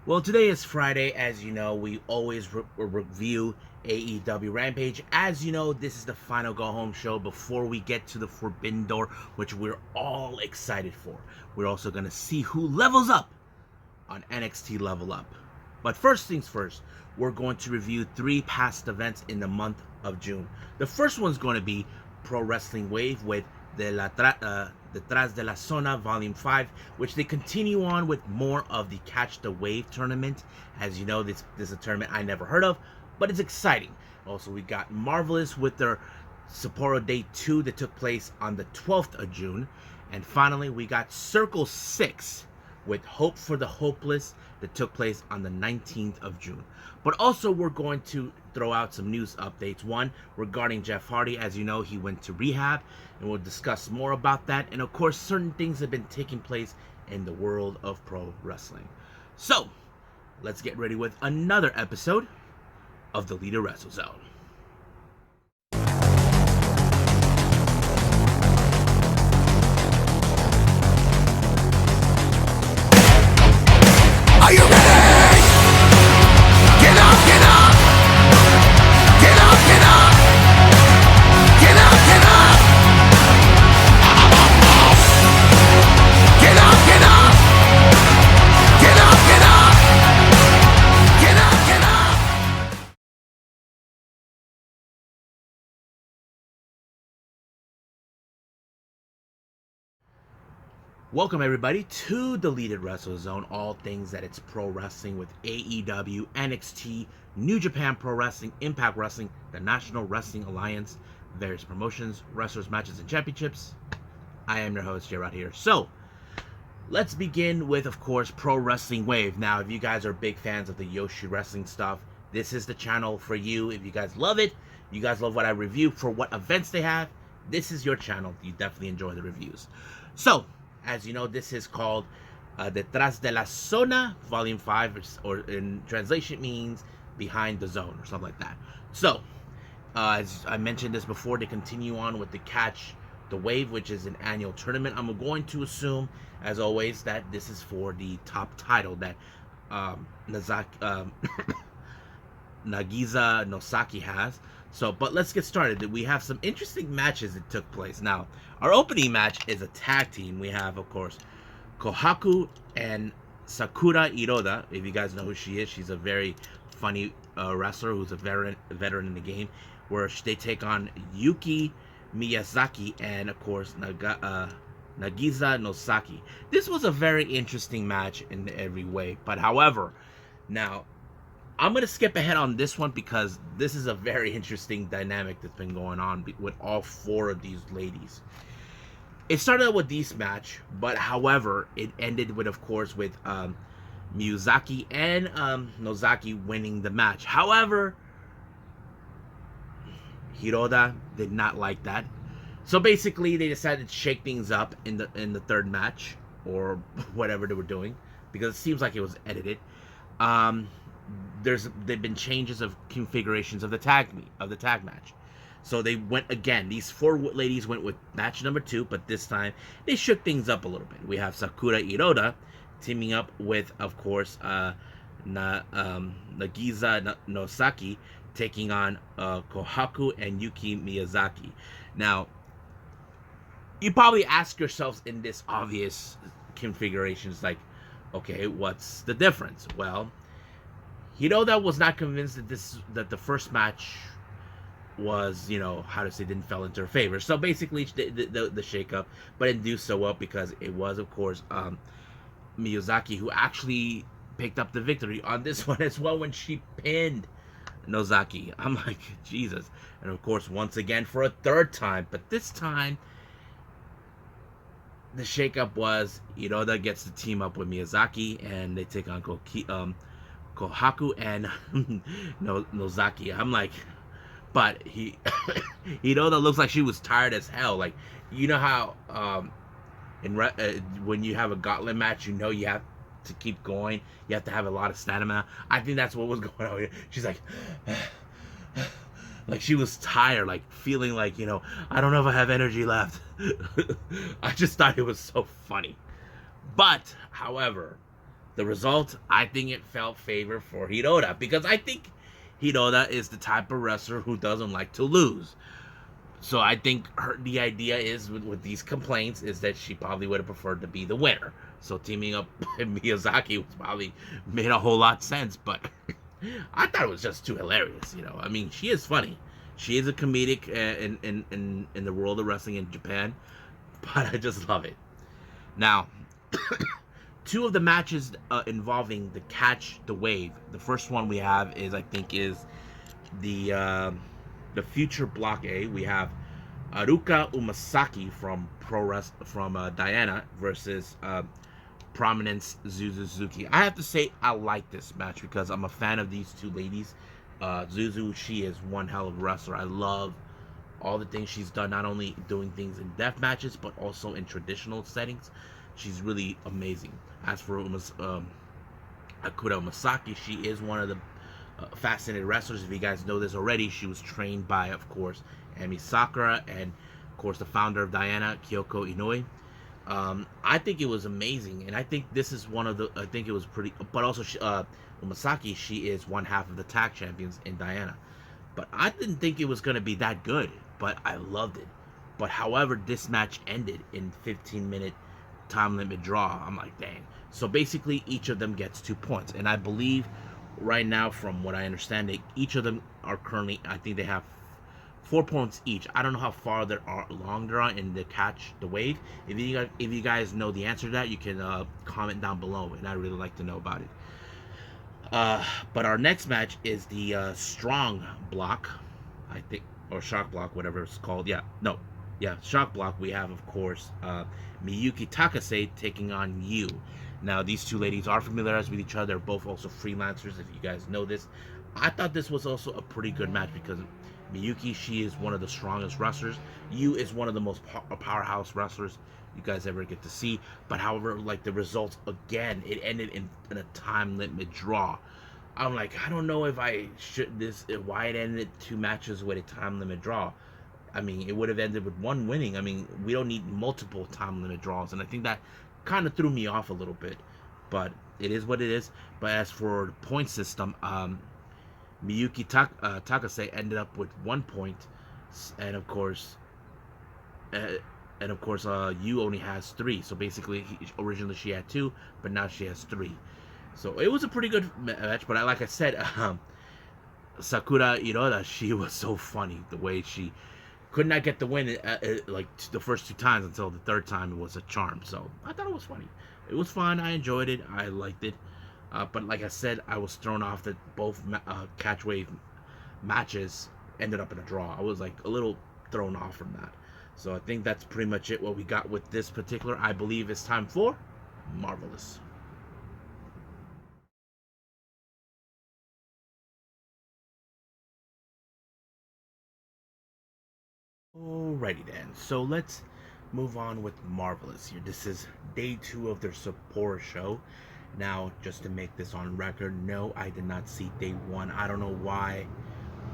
Well, today is Friday. As you know, we always review AEW Rampage. As you know, this is the final go-home show before we get to the Forbidden Door, which we're all excited for. We're also going to see who levels up on NXT Level Up. But first things first, we're going to review 3 past events in the month of June. The first one's going to be Pro Wrestling Wave with Detras De Lazona Volume 5, which they continue on with more of the Catch the Wave tournament. As you know, this is a tournament I never heard of, but it's exciting. Also, we got Marvelous with their Sapporo Day 2 that took place on the 12th of June. And finally, we got Circle 6 with Hope for the Hopeless that took place on the 19th of June. But also, we're going to throw out some news updates. One, regarding Jeff Hardy. As you know, he went to rehab, and we'll discuss more about that. And of course, certain things have been taking place in the world of pro wrestling. So, let's get ready with another episode of the Leader Wrestle Zone. Are you ready? Get up, get up! Get up, get up! Get up, get up! Get up, get up! Get up, get up! Get up, get up! Welcome everybody to the Leader Wrestle Zone, all things that it's pro wrestling with AEW, NXT, New Japan Pro Wrestling, Impact Wrestling, the National Wrestling Alliance, various promotions, wrestlers, matches, and championships. I am your host, Gerard here. So, let's begin with, of course, Pro Wrestling Wave. Now, if you guys are big fans of the Yoshi Wrestling stuff, this is the channel for you. If you guys love it, you guys love what I review for what events they have, this is your channel. You definitely enjoy the reviews. So, as you know, this is called Detras De Lazona Volume 5, or in translation means Behind the Zone, or something like that. So, as I mentioned this before, to continue on with the Catch the Wave, which is an annual tournament, I'm going to assume, as always, that this is for the top title that Nagisa Nosaki has. So, but let's get started. We have some interesting matches that took place. Now, our opening match is a tag team. We have, of course, Kohaku and Sakura Iroda. If you guys know who she is, she's a very funny wrestler who's a veteran in the game, where they take on Yuki Miyazaki and, of course, Nagisa Nosaki. This was a very interesting match in every way. But, however, now, I'm going to skip ahead on this one because this is a very interesting dynamic that's been going on with all 4 of these ladies. It started out with this match, but however, it ended with, of course, with Miyazaki and Nozaki winning the match. However, Hiroda did not like that. So basically, they decided to shake things up in the third match, or whatever they were doing, because it seems like it was edited. There've been changes of configurations of the tag match. So they went again. These 4 ladies went with match number 2, but this time they shook things up a little bit. We have Sakura Iroda teaming up with, of course, Nagisa Nosaki taking on Kohaku and Yuki Miyazaki. Now, you probably ask yourselves in this obvious configurations, like, okay, what's the difference? Well, Hiroda was not convinced that the first match was, didn't fall into her favor. So basically, the shake-up, but it didn't do so well because it was, of course, Miyazaki who actually picked up the victory on this one as well when she pinned Nozaki. I'm like, Jesus. And of course, once again, for a third time, but this time, the shake-up was Hiroda gets to team up with Miyazaki, and they take on Kohaku and Nozaki. I'm like, but Hiroda looks like she was tired as hell. Like, you know how when you have a gauntlet match, you have to keep going. You have to have a lot of stamina. I think that's what was going on here. She's like, like she was tired, like feeling like, I don't know if I have energy left. I just thought it was so funny. But, however, The result, I think it felt favor for Hirota because I think Hirota is the type of wrestler who doesn't like to lose. So I think the idea is with these complaints is that she probably would have preferred to be the winner. So teaming up with Miyazaki was probably made a whole lot of sense, but I thought it was just too hilarious. I mean, she is funny. She is a comedic in the world of wrestling in Japan, but I just love it. Now, two of the matches involving the Catch the Wave. The first one we have is the future block A. We have Aruka Umasaki from Diana versus Prominence Suzuki. I have to say I like this match because I'm a fan of these two ladies. Zuzu, she is one hell of a wrestler. I love all the things she's done, not only doing things in death matches but also in traditional settings. She's really amazing. As for Akira Umasaki, she is one of the fascinated wrestlers. If you guys know this already, she was trained by, of course, Emi Sakura and, of course, the founder of Diana, Kyoko Inoue. I think it was amazing, and I think this is one of the. I think it was pretty. But also, Umasaki, she is one half of the tag champions in Diana. But I didn't think it was going to be that good, but I loved it. But however, this match ended in 15-minute time limit draw. I'm like, dang. So basically, each of them gets 2 points, and I believe right now, from what I understand, each of them are currently, I think they have 4 points each. I don't know how far along they're on in the Catch the Wave. If you guys know the answer to that, you can comment down below, and I'd really like to know about it. But our next match is the Strong Block, I think, or Shock Block, whatever it's called. Shock Block. We have, of course, Miyuki Takase taking on Yu. Now, these two ladies are familiarized with each other. They're both also freelancers, if you guys know this. I thought this was also a pretty good match because Miyuki, she is one of the strongest wrestlers. Yu is one of the most powerhouse wrestlers you guys ever get to see. But however, like the results, again, it ended in a time limit draw. I'm like, I don't know if I should why it ended 2 matches with a time limit draw. I mean, it would have ended with one winning. I mean, we don't need multiple time limit draws, and I think that kind of threw me off a little bit. But it is what it is. But as for the point system, Miyuki Takase ended up with 1 point, and of course, Yu only has 3. So basically, originally she had 2, but now she has 3. So it was a pretty good match. But like I said, Sakura Hirota, she was so funny the way she could not get the win like the first 2 times until the 3rd time it was a charm. So I thought it was funny. It was fun. I enjoyed it. I liked it. But like I said, I was thrown off that both Catch Wave matches ended up in a draw. I was like a little thrown off from that. So I think that's pretty much it what we got with this particular. I believe it's time for Marvelous. Alrighty then, so let's move on with Marvelous here. This is day 2 of their Sapporo show. Now, just to make this on record, no, I did not see day 1. I don't know why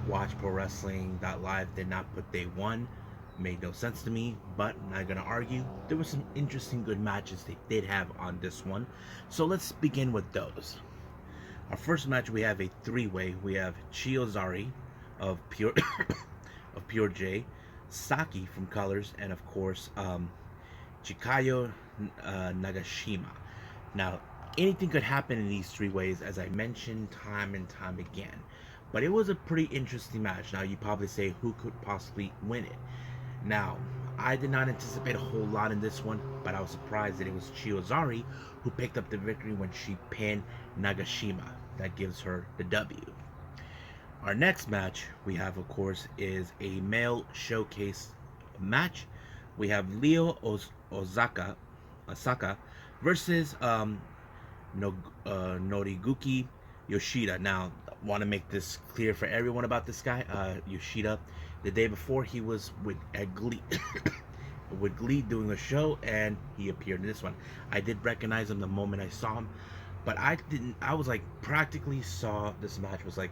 Watch Pro Wrestling.live did not put day 1. Made no sense to me, but I'm not gonna argue. There were some interesting good matches they did have on this one. So let's begin with those. Our first match, we have a 3-way. We have Chiozari of Pure of Pure J, Saki from Colors, and of course Chikayo Nagashima. Now, anything could happen in these 3 ways, as I mentioned time and time again. But it was a pretty interesting match. Now, you probably say, who could possibly win it? Now, I did not anticipate a whole lot in this one, but I was surprised that it was Chiozari who picked up the victory when she pinned Nagashima. That gives her the W. Our next match we have, of course, is a male showcase match. We have Leo Osaka versus Noriguchi Yoshida. Now, I want to make this clear for everyone about this guy. Yoshida, the day before, he was at Glee with Glee doing a show, and he appeared in this one. I did recognize him the moment I saw him, but I didn't. I was like practically saw this match was like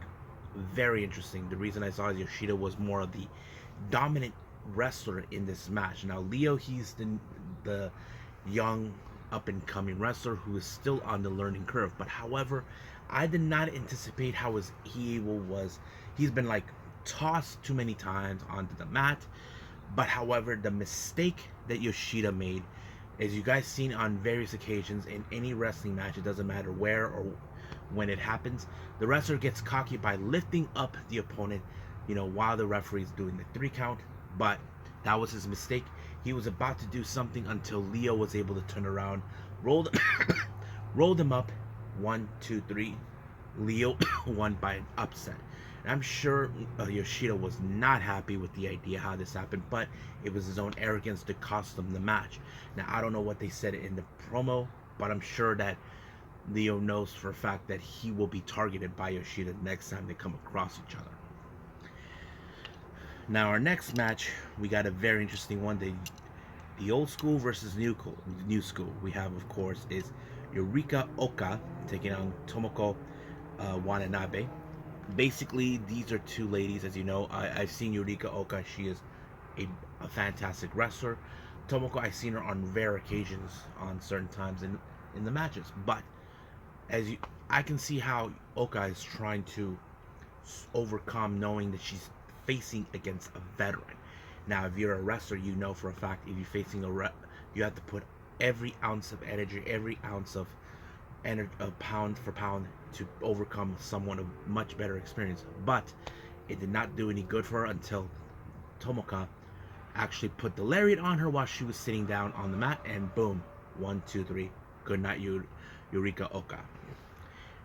very interesting. The reason I saw Yoshida was more of the dominant wrestler in this match. Now Leo, he's the young up and coming wrestler who is still on the learning curve. But however, I did not anticipate how he was. He's been like tossed too many times onto the mat. But however, the mistake that Yoshida made, as you guys seen on various occasions in any wrestling match, it doesn't matter where or when it happens, the wrestler gets cocky by lifting up the opponent, while the referee's doing the 3 count. But that was his mistake. He was about to do something until Leo was able to turn around, rolled, rolled him up, 1, 2, 3. Leo won by an upset. And I'm sure Yoshida was not happy with the idea how this happened, but it was his own arrogance that cost him the match. Now, I don't know what they said in the promo, but I'm sure that Leo knows for a fact that he will be targeted by Yoshida next time they come across each other. Now, our next match, we got a very interesting one. The old school versus new school. We have, of course, is Yurika Oka taking on Tomoko Watanabe. Basically, these are two ladies, as you know. I've seen Yurika Oka. She is a fantastic wrestler. Tomoko, I've seen her on rare occasions on certain times in the matches. But I can see how Oka is trying to overcome knowing that she's facing against a veteran. Now, if you're a wrestler, you know for a fact if you're facing you have to put every ounce of energy, every ounce of pound for pound to overcome someone of much better experience. But it did not do any good for her until Tomoka actually put the lariat on her while she was sitting down on the mat, and boom, 1, 2, 3. Good night, Yurika Oka.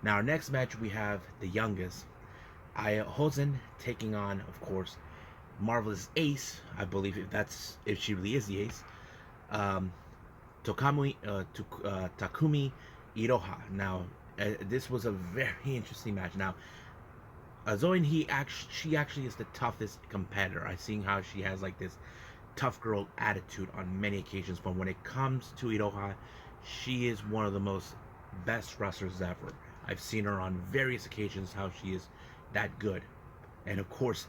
Now, our next match, we have the youngest, Aya Hosen, taking on, of course, Marvelous Ace. I believe if she really is the ace. Takumi Iroha. Now, this was a very interesting match. Now, Zoe, she actually is the toughest competitor. I've seen how she has like this tough girl attitude on many occasions, but when it comes to Iroha, she is one of the most best wrestlers ever. I've seen her on various occasions how she is that good, and of course,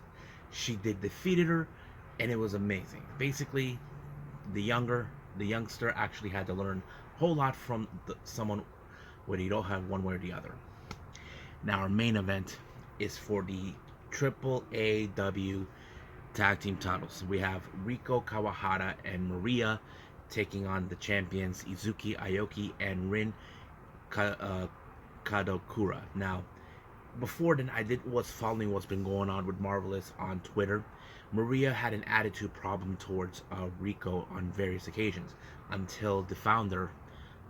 she defeated her, and it was amazing. Basically, the youngster actually had to learn a whole lot from someone with Iroha one way or the other. Now, our main event is for the AAW tag team titles. We have Riko Kawahara and Maria taking on the champions Izuki Aoki and Rin Kadokura. Now, before then, I was following what's been going on with Marvelous on Twitter. Maria had an attitude problem towards Riko on various occasions until the founder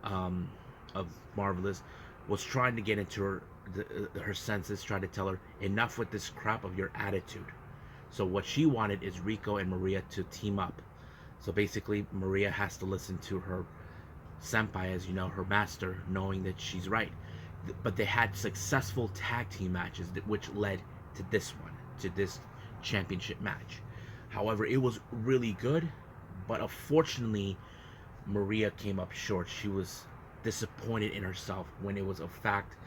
of Marvelous was trying to get into her senses, trying to tell her, enough with this crap of your attitude. So what she wanted is Riko and Maria to team up. So basically, Maria has to listen to her senpai, as you know, her master, knowing that she's right. But they had successful tag team matches, which led to this championship match. However, it was really good, but unfortunately, Maria came up short. She was disappointed in herself when it was a fact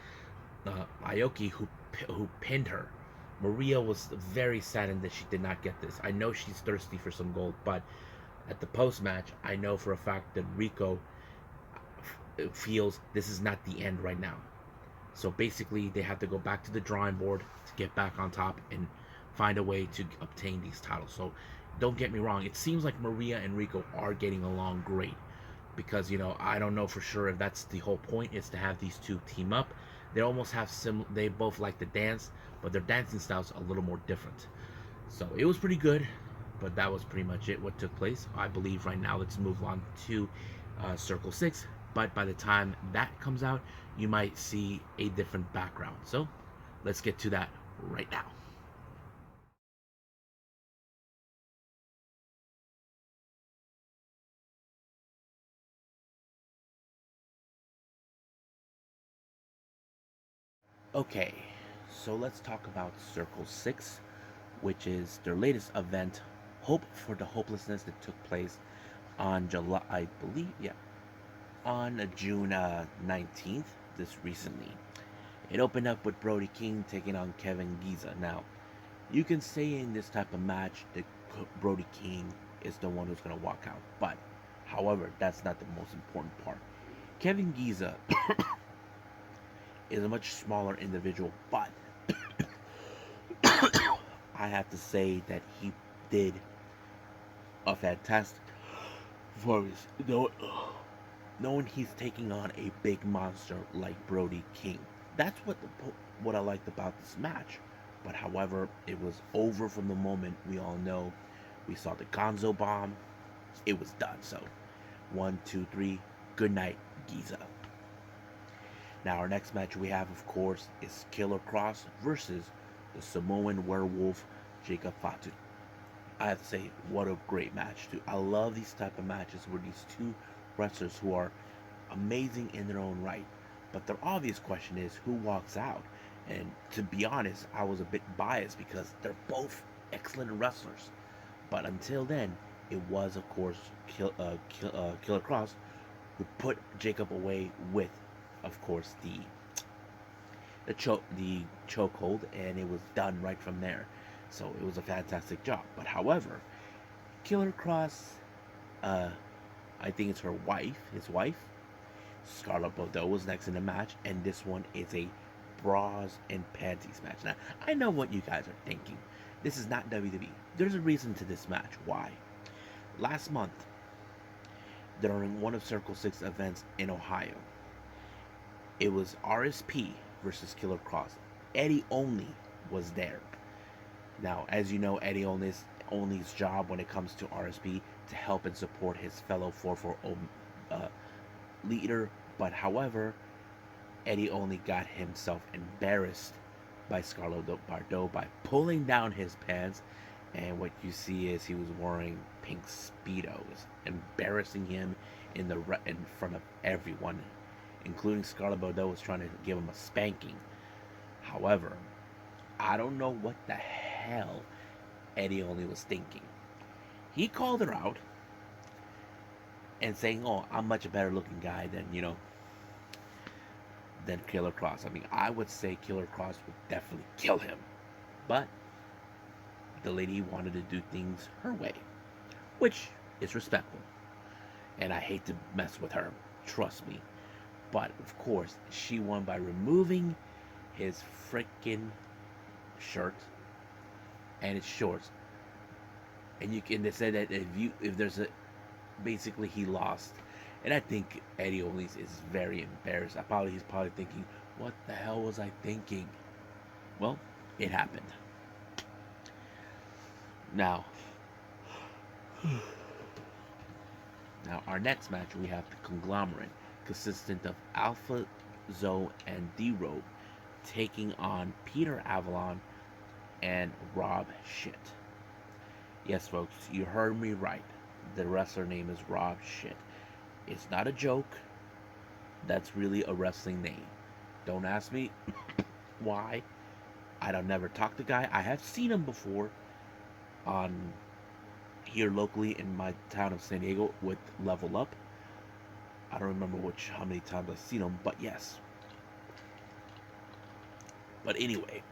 Aoki who pinned her. Maria was very saddened that she did not get this. I know she's thirsty for some gold, but at the post match, I know for a fact that Riko feels this is not the end right now. So basically, they have to go back to the drawing board to get back on top and find a way to obtain these titles. So don't get me wrong, it seems like Maria and Riko are getting along great, because I don't know for sure if that's the whole point, is to have these two team up. They almost have they both like to dance, but their dancing styles are a little more different. So it was pretty good, but that was pretty much it what took place. I believe right now let's move on to Circle 6, but by the time that comes out, you might see a different background. So let's get to that right now. Okay, so let's talk about Circle 6, which is their latest event, Hope for the Hopelessness, that took place on July, I believe, yeah, on June 19th, this recently. It opened up with Brody King taking on Kevin Giza. Now, you can say in this type of match that Brody King is the one who's going to walk out, but however, that's not the most important part. Kevin Giza is a much smaller individual, but I have to say that he did a fantastic performance. Knowing he's taking on a big monster like Brody King. That's what I liked about this match. But however, it was over from the moment we all know we saw the Gonzo bomb. It was done. So, 1, 2, 3. Good night, Giza. Now our next match we have, of course, is Killer Cross versus the Samoan Werewolf Jacob Fatu. I have to say, what a great match too. I love these type of matches where these two wrestlers who are amazing in their own right. But the obvious question is who walks out? And to be honest, I was a bit biased because they're both excellent wrestlers. But until then, it was of course Killer Cross who put Jacob away with, of course, the chokehold, and it was done right from there. So it was a fantastic job. But however, Killer Cross, I think it's his wife, Scarlett Bordeaux was next in the match, and this one is a bras and panties match. Now, I know what you guys are thinking. This is not WWE. There's a reason to this match. Why? Last month, during one of Circle 6 events in Ohio, it was RSP versus Killer Cross. Eddie Only was there. Now, as you know, Eddie Only's job when it comes to RSP to help and support his fellow 440 leader. But however, Eddie Only got himself embarrassed by Scarlett Bordeaux by pulling down his pants, and what you see is he was wearing pink speedos, embarrassing him in front of everyone, including Scarlett Bordeaux was trying to give him a spanking. However, I don't know what the hell Eddie Only was thinking. He called her out and saying, "Oh, I'm much a better looking guy than Killer Cross." I mean, I would say Killer Cross would definitely kill him, but the lady wanted to do things her way, which is respectful. And I hate to mess with her, trust me. But of course, she won by removing his freaking shirt and his shorts. And they said that if there's a basically he lost. And I think Eddie Only is very embarrassed. He's probably thinking, what the hell was I thinking? Well, it happened. Now, our next match we have the Conglomerate, consistent of Alpha, Zoe, and D-Robe, taking on Peter Avalon and Rob Shit. Yes, folks, you heard me right. The wrestler name is Rob Shit. It's not a joke. That's really a wrestling name. Don't ask me why. I don't never talk to the guy. I have seen him before on here locally in my town of San Diego with Level Up. I don't remember how many times I've seen him, but yes. But anyway,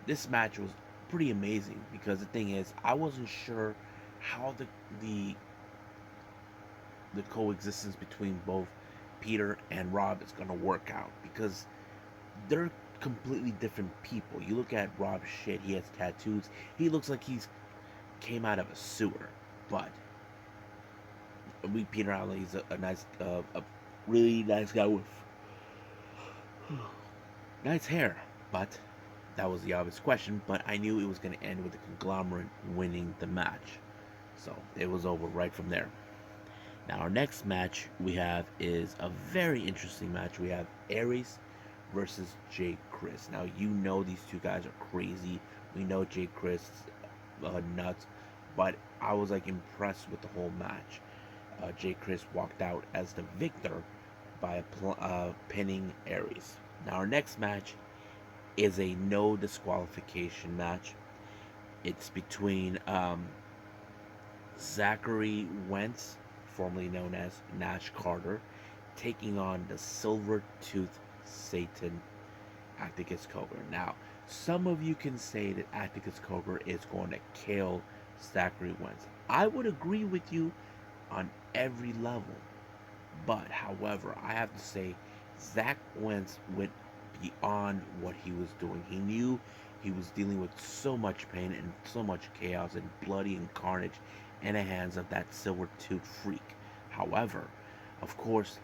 this match was pretty amazing because the thing is, I wasn't sure how the coexistence between both Peter and Rob is going to work out because they're completely different people. You look at Rob Shit, he has tattoos. He looks like he's came out of a sewer. But Peter Allen, he's a really nice guy with nice hair. But that was the obvious question. But I knew it was going to end with the Conglomerate winning the match. So it was over right from there. Now our next match we have is a very interesting match. We have Aries versus Jay Chris. Now you know these two guys are crazy. We know Jay Chris nuts, but I was like impressed with the whole match. Jay Chris walked out as the victor by pinning Aries. Now our next match is a no disqualification match. It's between Zachary Wentz, formerly known as Nash Carter, taking on the Silver Tooth Satan, Atticus Cogar. Now, some of you can say that Atticus Cogar is going to kill Zachary Wentz. I would agree with you on every level. But however, I have to say, Zach went beyond what he was doing. He knew he was dealing with so much pain and so much chaos and bloody and carnage in the hands of that silver tooth freak. However, of course,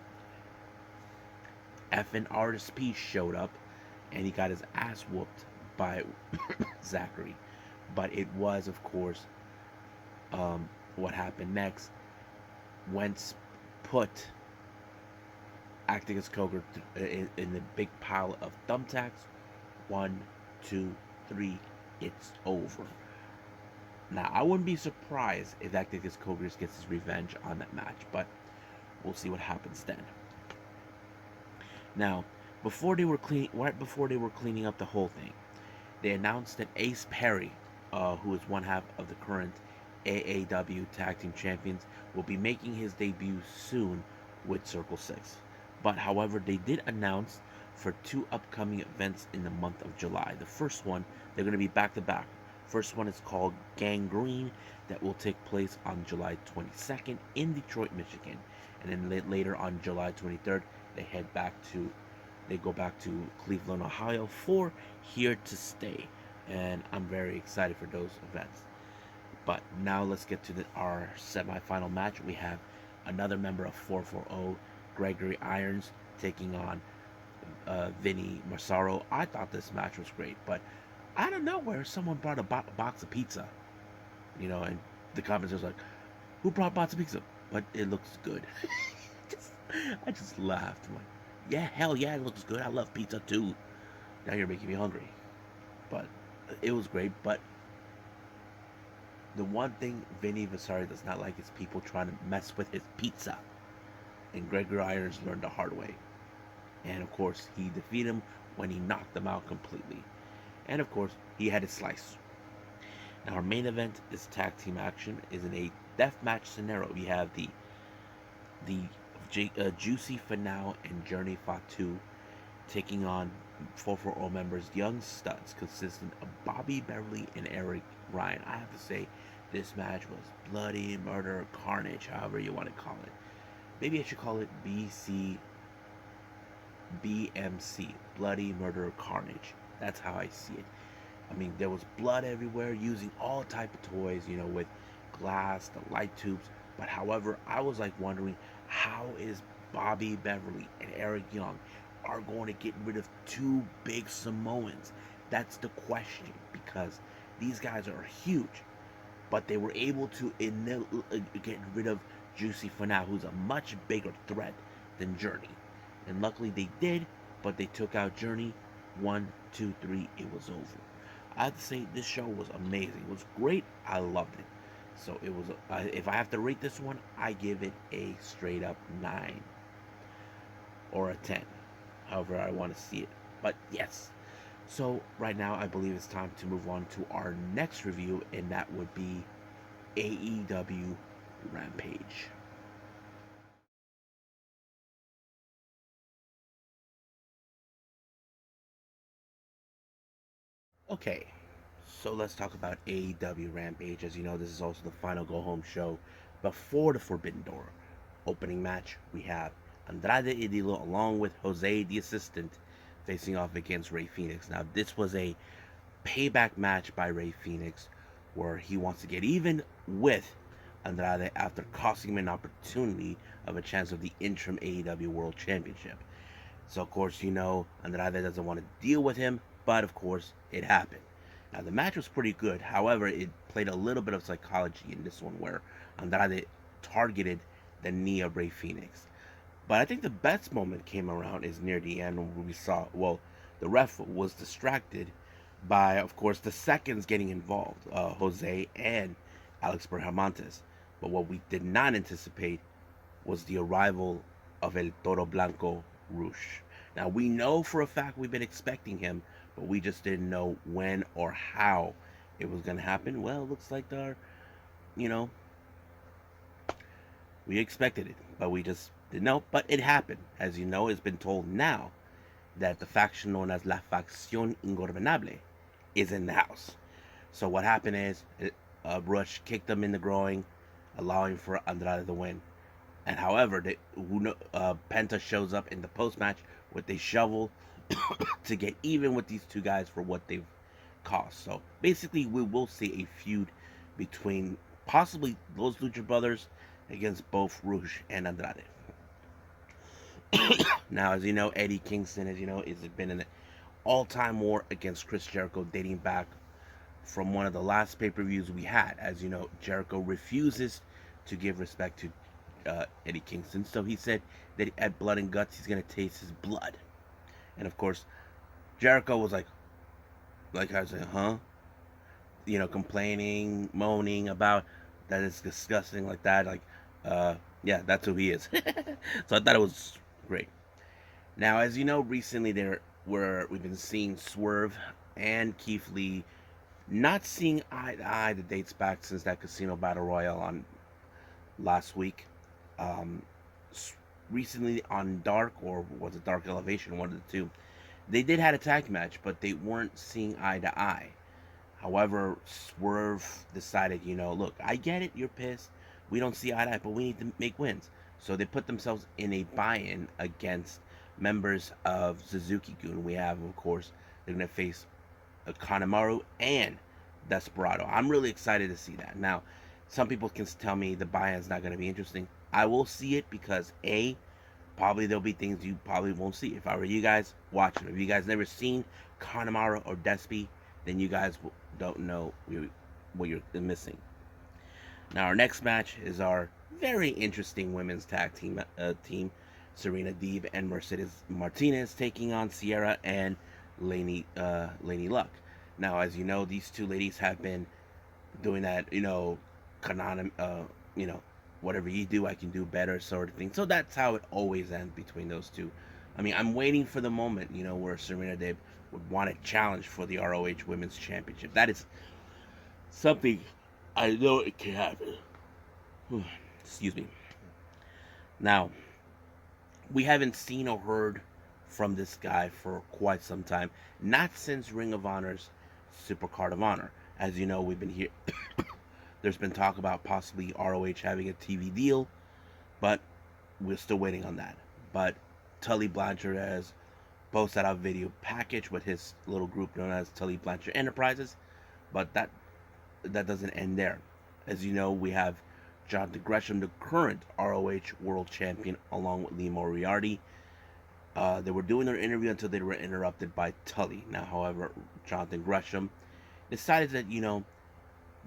effing Artist P showed up and he got his ass whooped by Zachary. But it was, of course, what happened next. Wentz put Acticus Coker in the big pile of thumbtacks. 1, 2, 3, it's over. Now, I wouldn't be surprised if Acticus Coker gets his revenge on that match, but we'll see what happens then. Now, right before they were cleaning up the whole thing, they announced that Ace Perry, who is one half of the current AAW Tag Team Champions, will be making his debut soon with Circle 6. But however, they did announce for 2 upcoming events in the month of July. The first one, they're going to be back to back. First one is called Gangrene, that will take place on July 22nd in Detroit, Michigan. And then later on July 23rd, they go back to Cleveland, Ohio for Here to Stay. And I'm very excited for those events. But now let's get to our semifinal match. We have another member of 440, Gregory Irons, taking on Vinny Massaro. I thought this match was great, but out of nowhere, someone brought a box of pizza. And the comments was like, "Who brought box of pizza?" But it looks good. I just laughed. I'm like, yeah, hell yeah, it looks good. I love pizza too. Now you're making me hungry. But it was great. But the one thing Vinny Vasari does not like is people trying to mess with his pizza. And Gregory Irons learned the hard way. And of course, he defeated him when he knocked him out completely. And of course, he had his slice. Now, our main event is tag team action. Is in a death match scenario. We have the Juicy Finau and Journey Fatu taking on 440 members, Young Studs, consisting of Bobby Beverly and Eric Ryan. I have to say, this match was bloody murder carnage, however you want to call it. Maybe I should call it BMC, bloody murder carnage. That's how I see it. I mean, there was blood everywhere, using all type of toys, with glass, the light tubes. But however, I was like wondering, how is Bobby Beverly and Eric Young are going to get rid of two big Samoans? That's the question, because these guys are huge, but they were able to get rid of Juicy Finau, who's a much bigger threat than Journey. And luckily they did, but they took out Journey. 1, 2, 3, it was over. I have to say, this show was amazing. It was great. I loved it. So it was. If I have to rate this one, I give it a straight up 9 or a 10, however I want to see it. But yes. So right now, I believe it's time to move on to our next review, and that would be AEW Rampage. Okay, so let's talk about AEW Rampage. As you know, this is also the final go home show before the Forbidden Door. Opening match, we have Andrade Idilo along with Jose the Assistant facing off against Rey Fenix. Now, this was a payback match by Rey Fenix where he wants to get even with Andrade after costing him an opportunity of a chance of the interim AEW World Championship. So, of course, Andrade doesn't want to deal with him, but of course, it happened. Now, the match was pretty good. However, it played a little bit of psychology in this one where Andrade targeted the knee of Rey Fenix. But I think the best moment came around is near the end when we saw, the ref was distracted by, of course, the seconds getting involved, Jose and Alex Berhamontes. But what we did not anticipate was the arrival of El Toro Blanco Rush. Now, we know for a fact we've been expecting him, but we just didn't know when or how it was going to happen. Well, it looks like you know, we expected it, but we just didn't know. But it happened. As you know, it's been told now that the faction known as La Facción Ingobernable is in the house. So what happened is Rush kicked him in the groin, allowing for Andrade to win. And however, Penta shows up in the post match with a shovel to get even with these two guys for what they've cost. So basically, we will see a feud between possibly those Lucha Brothers against both Rouge and Andrade. Now, as you know, Eddie Kingston, as you know, has been in an all-time war against Chris Jericho dating back from one of the last pay-per-views we had. As you know, Jericho refuses to give respect to Eddie Kingston, so he said that at Blood and Guts he's gonna taste his blood. And of course, Jericho was like I was like, huh? Complaining, moaning about that it's disgusting like that. Yeah, that's who he is. So I thought it was great. Now, as you know, recently we've been seeing Swerve and Keith Lee not seeing eye to eye. That dates back since that Casino Battle Royale on last week. Um, Recently on Dark, or was it Dark Elevation, one of the two, they did had a tag match, but they weren't seeing eye to eye. However, Swerve decided, look, I get it, you're pissed. We don't see eye to eye, but we need to make wins. So they put themselves in a buy-in against members of Suzuki-gun. We have, of course, they're going to face Kanemaru and Desperado. I'm really excited to see that. Now, some people can tell me the buy-in is not going to be interesting. I will see it because, A, probably there'll be things you probably won't see. If I were you guys, watch them. If you guys never seen Kanemaru or Despi, then you guys don't know what you're missing. Now, our next match is our very interesting women's tag team, Serena Deeb and Mercedes Martinez taking on Sierra and Laney Luck. Now, as you know, these two ladies have been doing that, whatever you do, I can do better sort of thing. So that's how it always ends between those two. I mean, I'm waiting for the moment, where Serena Deeb would want to challenge for the ROH Women's Championship. That is something I know it can happen. Excuse me. Now, we haven't seen or heard from this guy for quite some time. Not since Ring of Honor's Supercard of Honor. As you know, we've been here. There's been talk about possibly ROH having a TV deal, but we're still waiting on that. But Tully Blanchard has posted out a video package with his little group known as Tully Blanchard Enterprises, but that doesn't end there. As you know, we have Jonathan Gresham, the current ROH World Champion, along with Lee Moriarty. They were doing their interview until they were interrupted by Tully. Now, however, Jonathan Gresham decided that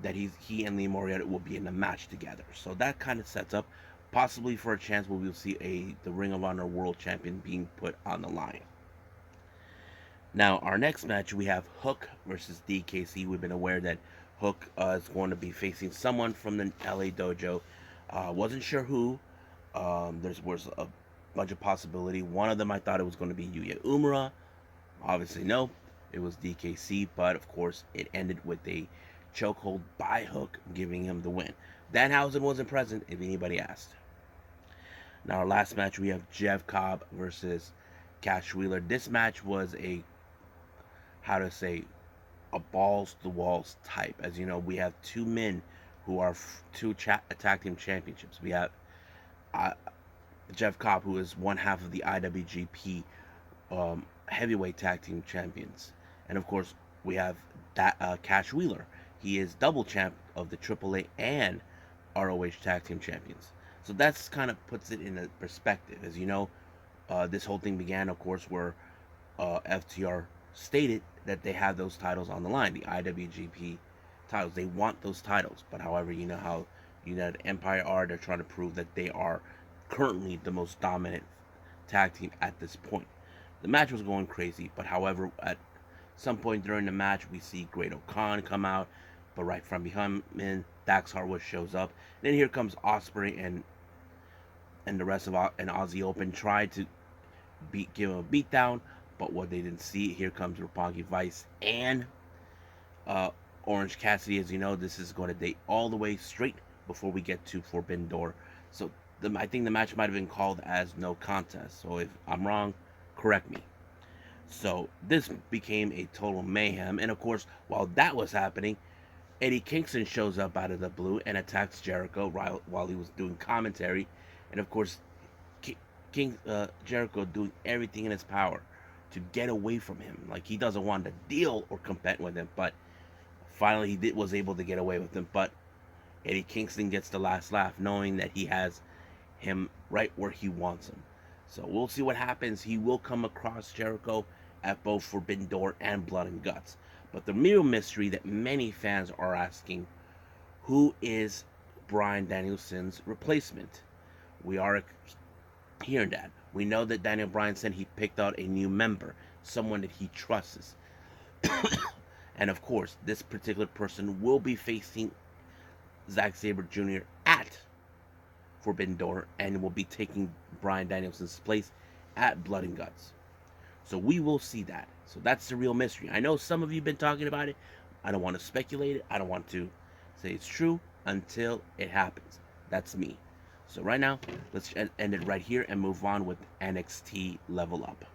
that he and Lee Moriarty will be in a match together. So that kind of sets up possibly for a chance where we'll see the Ring of Honor World Champion being put on the line. Now, our next match, we have Hook versus DKC. We've been aware that Hook is going to be facing someone from the LA Dojo. Wasn't sure who. There was a bunch of possibility. One of them, I thought it was going to be Yuya Uemura. Obviously, no. It was DKC, but of course, it ended with a chokehold by Hook, giving him the win. Danhausen wasn't present, if anybody asked. Now, our last match, we have Jeff Cobb versus Cash Wheeler. This match was a balls to walls type. As you know, we have two men who are two tag team championships. We have Jeff Cobb, who is one half of the IWGP heavyweight tag team champions, and of course we have Cash Wheeler. He is double champ of the AAA and ROH tag team champions. So that's kind of puts it in a perspective. As you know, this whole thing began, of course, where FTR stated that they have those titles on the line, the IWGP titles. They want those titles, but however, you know how United Empire are. They're trying to prove that they are currently the most dominant tag team at this point. The match was going crazy, but however, at some point during the match, we see Great O'Khan come out, but right from behind him, Dax Harwood shows up. Then here comes Ospreay and the rest of Aussie Open tried to give him a beatdown, but what they didn't see, here comes Roppongi Vice and Orange Cassidy. As you know, this is going to date all the way straight before we get to Forbidden Door. So I think the match might have been called as no contest. So if I'm wrong, correct me. So this became a total mayhem. And of course, while that was happening, Eddie Kingston shows up out of the blue and attacks Jericho while he was doing commentary. And of course, King Jericho doing everything in his power to get away from him. Like, he doesn't want to deal or compete with him, but finally was able to get away with him. But Eddie Kingston gets the last laugh, knowing that he has him right where he wants him. So we'll see what happens. He will come across Jericho at both Forbidden Door and Blood and Guts. But the real mystery that many fans are asking, who is Bryan Danielson's replacement? We are hearing that. We know that Daniel Bryan said he picked out a new member, someone that he trusts. And of course, this particular person will be facing Zack Sabre Jr. at Forbidden Door and will be taking Bryan Danielson's place at Blood and Guts. So we will see that. So that's the real mystery. I know some of you have been talking about it. I don't want to speculate it. I don't want to say it's true until it happens. That's me. So right now, let's end it right here and move on with NXT Level Up.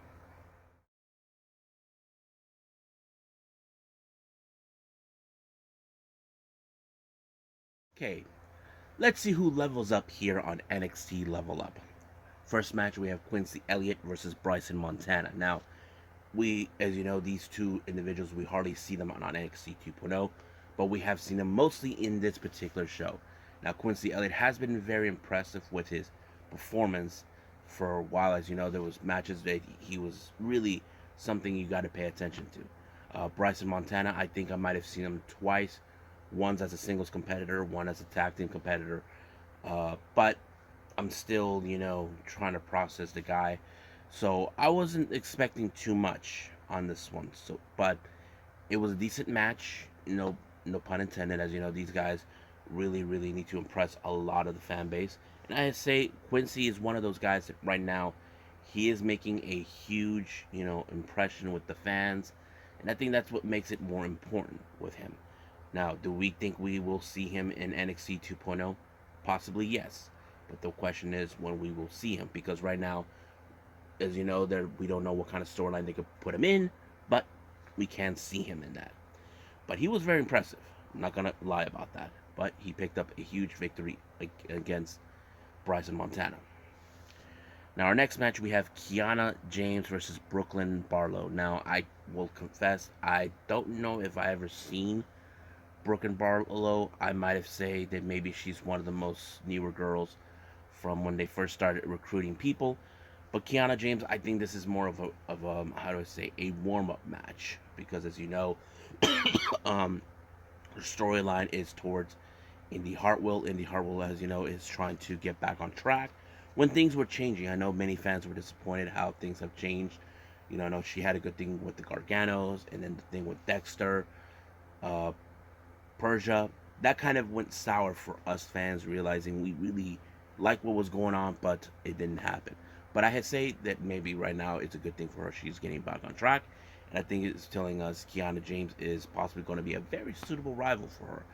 Okay, let's see who levels up here on NXT Level Up. First match, we have Quincy Elliott versus Bryson Montana. Now, as you know, these two individuals, we hardly see them on NXT 2.0, but we have seen them mostly in this particular show. Now, Quincy Elliott has been very impressive with his performance for a while. As you know, there was matches that he was really something you got to pay attention to. Bryson Montana, I think I might have seen him twice. One's as a singles competitor, one as a tag team competitor. But I'm still, trying to process the guy. So I wasn't expecting too much on this one. But it was a decent match. No pun intended. As you know, these guys really, really need to impress a lot of the fan base. And I say Quincy is one of those guys that right now he is making a huge, impression with the fans. And I think that's what makes it more important with him. Now, do we think we will see him in NXT 2.0? Possibly yes. But the question is when we will see him. Because right now, as you know, we don't know what kind of storyline they could put him in. But we can see him in that. But he was very impressive. I'm not going to lie about that. But he picked up a huge victory against Bryson Montana. Now, our next match, we have Kiana James versus Brooklyn Barlow. Now, I will confess, I don't know if I ever seen Brooklyn Barlow. I might have said that maybe she's one of the most newer girls from when they first started recruiting people. But Kiana James, I think this is more of a how do I say, a warm-up match. Because as you know, her storyline is towards Indy Hartwell. Indy Hartwell, as you know, is trying to get back on track. When things were changing, I know many fans were disappointed how things have changed. I know she had a good thing with the Garganos, and then the thing with Dexter, Persia. That kind of went sour for us fans, realizing we really liked what was going on, but it didn't happen. But I had say that maybe right now it's a good thing for her. She's getting back on track. And I think it's telling us Kiana James is possibly going to be a very suitable rival for her.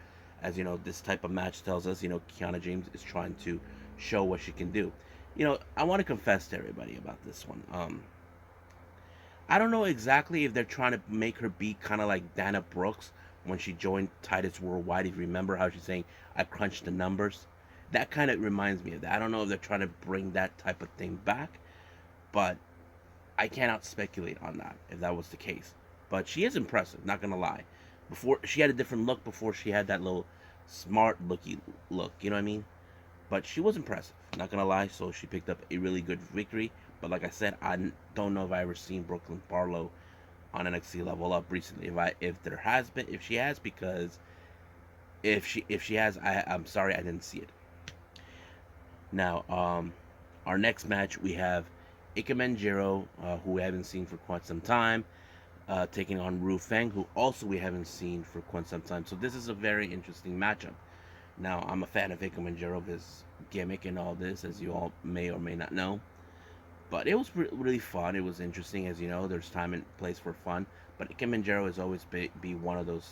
As you know, this type of match tells us, Kiana James is trying to show what she can do. I want to confess to everybody about this one. I don't know exactly if they're trying to make her be kind of like Dana Brooks when she joined Titus Worldwide. If you remember how she's saying, I crunched the numbers. That kind of reminds me of that. I don't know if they're trying to bring that type of thing back, but I cannot speculate on that if that was the case. But she is impressive, not gonna lie. Before she had a different look before she had that little smart looky look, you know what I mean? But she was impressive, not gonna lie. So she picked up a really good victory. But like I said, I don't know if I ever seen Brooklyn Barlow on NXT Level Up recently. If she has, because if she has, I'm sorry I didn't see it. Now, our next match we have Ikemen Jiro, who we haven't seen for quite some time, taking on Ru Feng, who also we haven't seen for quite some time. So this is a very interesting matchup. Now, I'm a fan of Ikemen Jiro, his gimmick and all this, as you all may or may not know. But it was really fun. It was interesting. As you know, there's time and place for fun. But Ikemen Jiro has always be one of those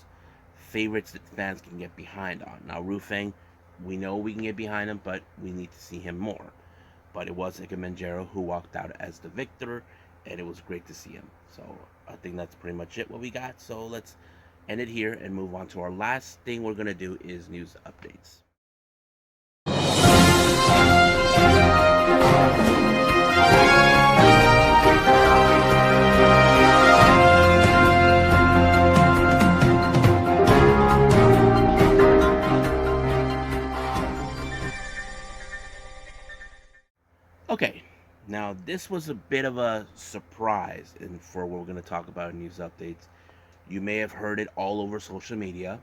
favorites that fans can get behind on. Now, Ru Feng, we know we can get behind him, but we need to see him more. But it was Ikemen Jiro who walked out as the victor, and it was great to see him. So I think that's pretty much it what we got. So let's end it here and move on to our last thing we're going to do is news updates. this was a bit of a surprise for what we're going to talk about in news updates. You may have heard it all over social media.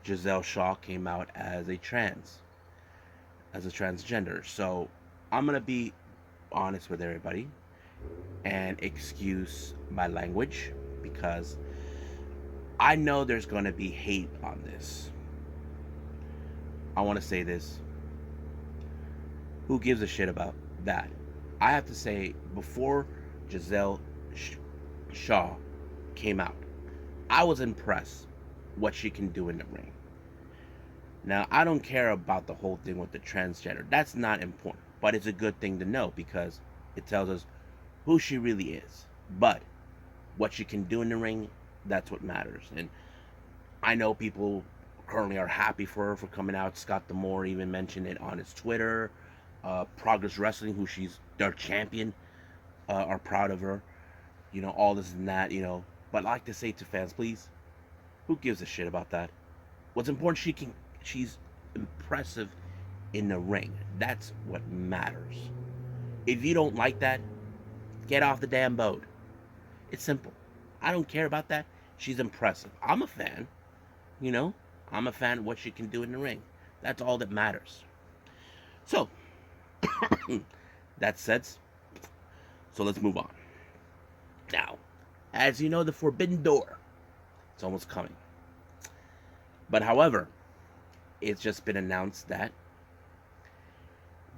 Gisele Shaw came out as a transgender. So I'm going to be honest with everybody and excuse my language because I know there's going to be hate on this. I want to say this. Who gives a shit about that? I have to say, before Gisele Shaw came out, I was impressed what she can do in the ring. Now, I don't care about the whole thing with the transgender. That's not important. But it's a good thing to know because it tells us who she really is. But what she can do in the ring, that's what matters. And I know people currently are happy for her for coming out. Scott D'Amore even mentioned it on his Twitter. Progress Wrestling, who she's their champion, are proud of her. You know, all this and that, you know. But I like to say to fans, please, who gives a shit about that? What's important, she's impressive in the ring. That's what matters. If you don't like that, get off the damn boat. It's simple. I don't care about that. She's impressive. I'm a fan. You know, I'm a fan of what she can do in the ring. That's all that matters. So, that said, so let's move on. Now, as you know, the Forbidden Door, it's almost coming. But however, it's just been announced that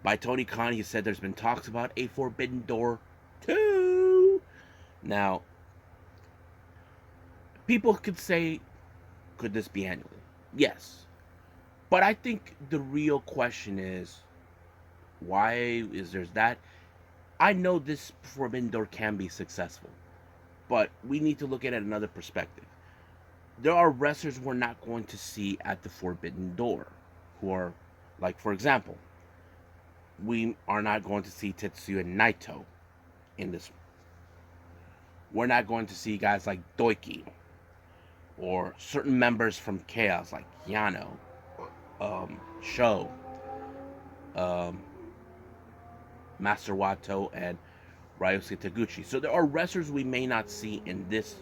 by Tony Khan, he said there's been talks about a Forbidden Door 2. Now, people could say, could this be annually? Yes. But I think the real question is, why is there that? I know this Forbidden Door can be successful, but we need to look at it another perspective. There are wrestlers we're not going to see at the Forbidden Door, who are, like, for example, we are not going to see Tetsuya Naito in this. We're not going to see guys like Doiki, or certain members from Chaos, like Yano, Sho, Master Wato, and Ryosuke Taguchi. So there are wrestlers we may not see in this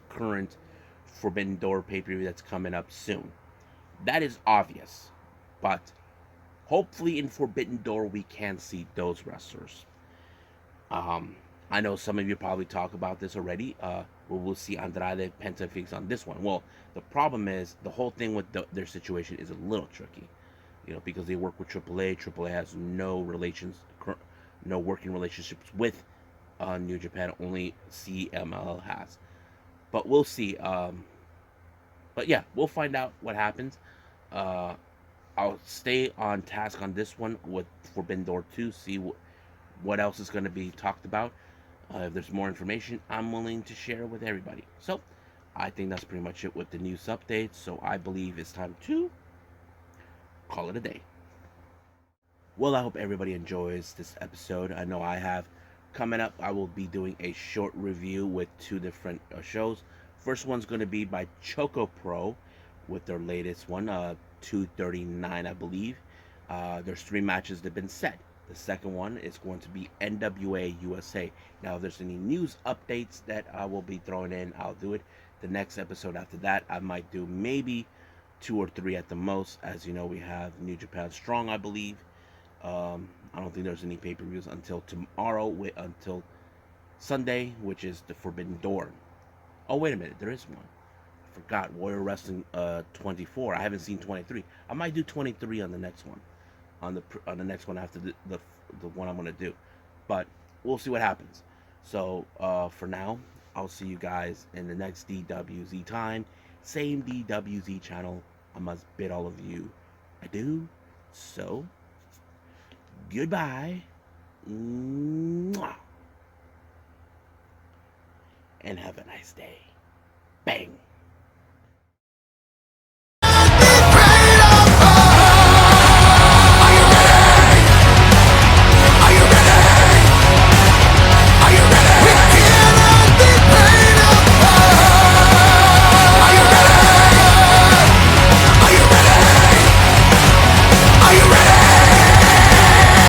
current Forbidden Door pay-per-view that's coming up soon. That is obvious. But hopefully in Forbidden Door we can see those wrestlers. I know some of you probably talk about this already. We'll see Andrade, Penta, Fix on this one. Well, the problem is the whole thing with their situation is a little tricky. You know, because they work with AAA. AAA has no working relationships with New Japan. Only CMLL has. But we'll see. But yeah, we'll find out what happens. I'll stay on task on this one with Forbidden Door 2. See what else is going to be talked about. If there's more information, I'm willing to share with everybody. So, I think that's pretty much it with the news updates. So, I believe it's time to call it a day. Well, I hope everybody enjoys this episode. I know I have. Coming up, I will be doing a short review with two different shows. First one's going to be by Choco Pro with their latest one, 239, I believe. There's 3 matches that have been set. The second one is going to be NWA USA. Now, if there's any news updates that I will be throwing in, I'll do it. The next episode after that, I might do maybe 2 or 3 at the most. As you know, we have New Japan Strong, I believe. I don't think there's any pay-per-views until tomorrow, until Sunday, which is the Forbidden Door. Oh, wait a minute, there is one. I forgot, Warrior Wrestling 24. I haven't seen 23. I might do 23 on the next one. On the next one after the one I'm gonna do, but we'll see what happens. So for now, I'll see you guys in the next DWZ time, same DWZ channel. I must bid all of you adieu. So goodbye, mwah, and have a nice day. Bang.